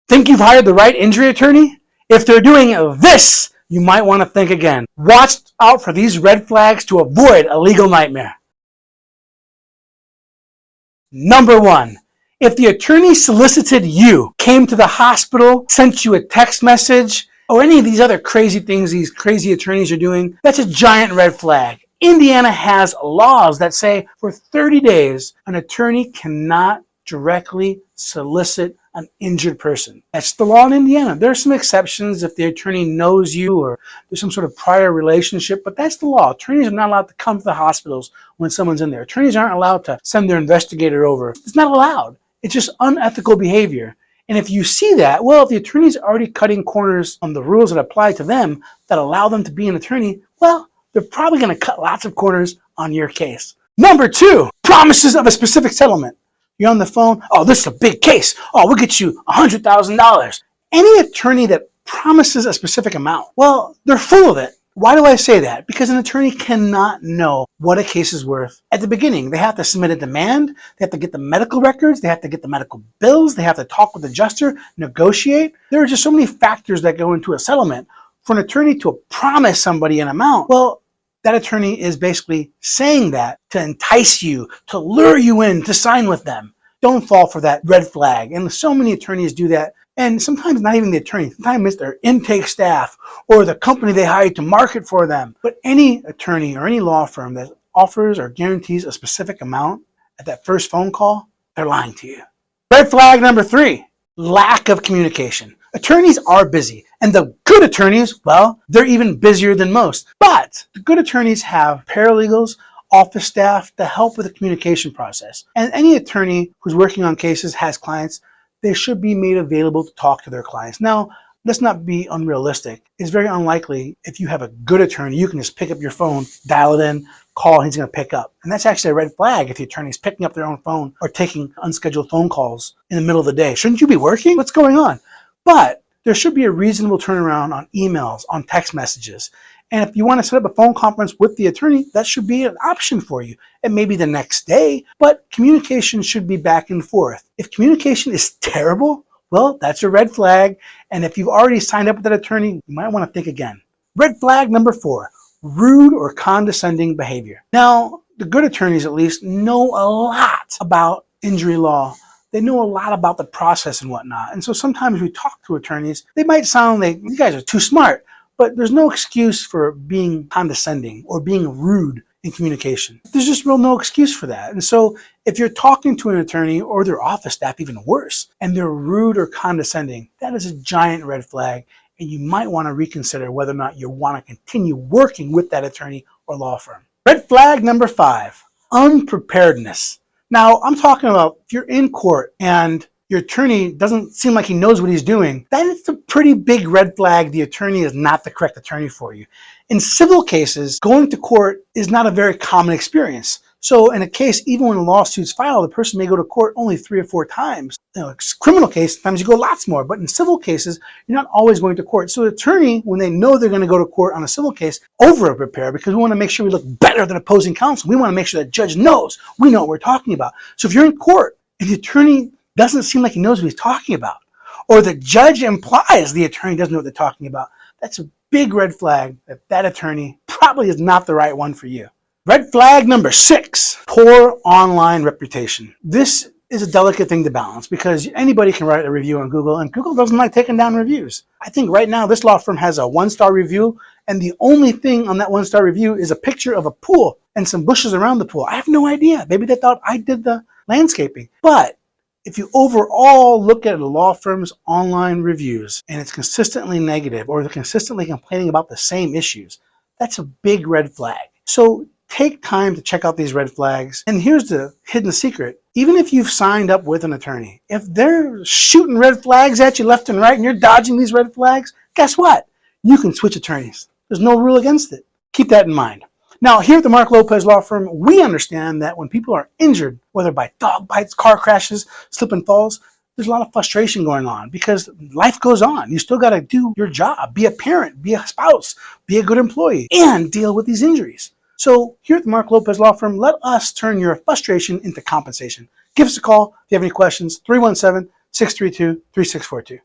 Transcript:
Think you've hired the right injury attorney? If they're doing this, you might want to think again. Watch out for these red flags to avoid a legal nightmare. Number 1, if the attorney solicited you, came to the hospital, sent you a text message, or any of these other crazy things these crazy attorneys are doing, that's a giant red flag. Indiana has laws that say for 30 days, an attorney cannot directly solicit an injured person. That's the law in Indiana. There are some exceptions if the attorney knows you or there's some sort of prior relationship, but that's the law. Attorneys are not allowed to come to the hospitals when someone's in there. Attorneys aren't allowed to send their investigator over. It's not allowed. It's just unethical behavior. And if you see that, well, if the attorney's already cutting corners on the rules that apply to them that allow them to be an attorney, well, they're probably going to cut lots of corners on your case. Number 2, promises of a specific settlement. You're on the phone, oh, this is a big case. Oh, we'll get you $100,000. Any attorney that promises a specific amount, well, they're full of it. Why do I say that? Because an attorney cannot know what a case is worth at the beginning. They have to submit a demand. They have to get the medical records. They have to get the medical bills. They have to talk with the adjuster, negotiate. There are just so many factors that go into a settlement. For an attorney to promise somebody an amount, well, that attorney is basically saying that to entice you, to lure you in to sign with them. Don't fall for that red flag. And so many attorneys do that. And sometimes not even the attorney, sometimes it's their intake staff or the company they hired to market for them. But any attorney or any law firm that offers or guarantees a specific amount at that first phone call, they're lying to you. Red flag number 3, lack of communication. Attorneys are busy, and the good attorneys, well, they're even busier than most. But the good attorneys have paralegals, office staff to help with the communication process. And any attorney who's working on cases has clients, they should be made available to talk to their clients. Now, let's not be unrealistic. It's very unlikely if you have a good attorney, you can just pick up your phone, dial it in, call, and he's going to pick up. And that's actually a red flag if the attorney is picking up their own phone or taking unscheduled phone calls in the middle of the day. Shouldn't you be working? What's going on? But there should be a reasonable turnaround on emails, on text messages. And if you want to set up a phone conference with the attorney, that should be an option for you. It may be the next day, but communication should be back and forth. If communication is terrible, well, that's a red flag. And if you've already signed up with that attorney, you might want to think again. Red flag number 4, rude or condescending behavior. Now, the good attorneys at least know a lot about injury law. They know a lot about the process and whatnot. And so sometimes we talk to attorneys, they might sound like, you guys are too smart, but there's no excuse for being condescending or being rude in communication. There's just no excuse for that. And so if you're talking to an attorney or their office staff, even worse, and they're rude or condescending, that is a giant red flag. And you might want to reconsider whether or not you want to continue working with that attorney or law firm. Red flag number 5, unpreparedness. Now, I'm talking about if you're in court and your attorney doesn't seem like he knows what he's doing, that is a pretty big red flag. The attorney is not the correct attorney for you. In civil cases, going to court is not a very common experience. So in a case, even when a lawsuit's filed, the person may go to court only 3 or 4 times. You know, it's criminal case, sometimes you go lots more, but in civil cases, you're not always going to court. So the attorney, when they know they're going to go to court on a civil case, over-prepare because we want to make sure we look better than opposing counsel. We want to make sure the judge knows we know what we're talking about. So if you're in court and the attorney doesn't seem like he knows what he's talking about, or the judge implies the attorney doesn't know what they're talking about, that's a big red flag that that attorney probably is not the right one for you. Red flag number 6, poor online reputation. This is a delicate thing to balance because anybody can write a review on Google, and Google doesn't like taking down reviews. I think right now this law firm has a 1-star review, and the only thing on that 1-star review is a picture of a pool and some bushes around the pool. I have no idea. Maybe they thought I did the landscaping. But if you overall look at a law firm's online reviews and it's consistently negative or they're consistently complaining about the same issues, that's a big red flag. So take time to check out these red flags. And here's the hidden secret. Even if you've signed up with an attorney, if they're shooting red flags at you left and right and you're dodging these red flags, guess what? You can switch attorneys. There's no rule against it. Keep that in mind. Now, here at the Mark Lopez Law Firm, we understand that when people are injured, whether by dog bites, car crashes, slip and falls, there's a lot of frustration going on because life goes on. You still got to do your job, be a parent, be a spouse, be a good employee, and deal with these injuries. So here at the Mark Lopez Law Firm, let us turn your frustration into compensation. Give us a call if you have any questions, 317-632-3642.